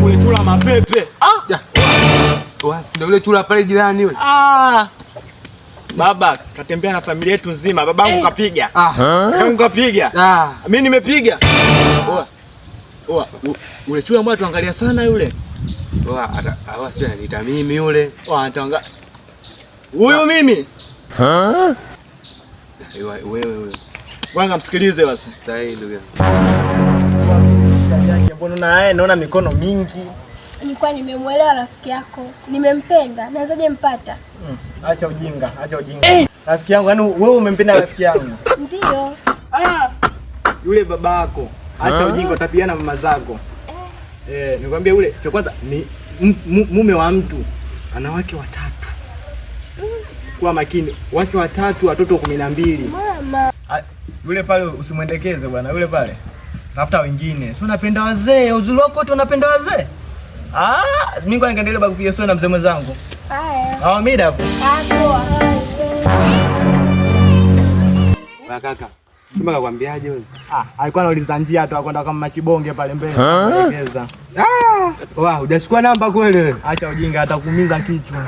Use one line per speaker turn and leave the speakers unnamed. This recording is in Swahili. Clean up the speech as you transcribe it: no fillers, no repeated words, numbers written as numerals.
kule chula mapepe.
Ndio yule chula pale jirani yule.
Baba katembea na familia yetu nzima. Babangu kapiga. Babangu kapiga. Mimi nimepiga. Ule chula mbona tuangalia sana yule?
Sio ananiita mimi yule.
Anatanga. Huyu mimi?
Wewe.
Wanga msikilize basi.
Sasa hii ndugu yangu.
Mbona naye naona mikono mingi?
Nilikuwa nimemuelewa rafiki yako. Nimempenda. Nawezaje mpata?
Acha ujinga. Rafiki yangu, yaani wewe umempenda rafiki yangu?
Ndio.
Yule babako. Acha ujinga, utapiana mama zako. Nikwambia yule cha kwanza ni mume wa mtu. Ana wake watatu. Kuwa makini. Wake watatu, watoto 12.
Mama.
Yule pale usimwendekeze bwana, yule pale. Tafuta wengine. Si unapenda wazee, uzuri wako tu unapenda wazee? Mimi kwa nikaendelea kupiga story na mzee mwenzangu.
Haya.
Mida hapo.
Poa.
Kaka. Kama kakwambiaje wewe?
Alikuwa anauliza njia tu akwenda kama machibonge pale mbele. Elekeza.
Hujachukua namba kweli wewe?
Acha ujinga, atakuumiza kichwa.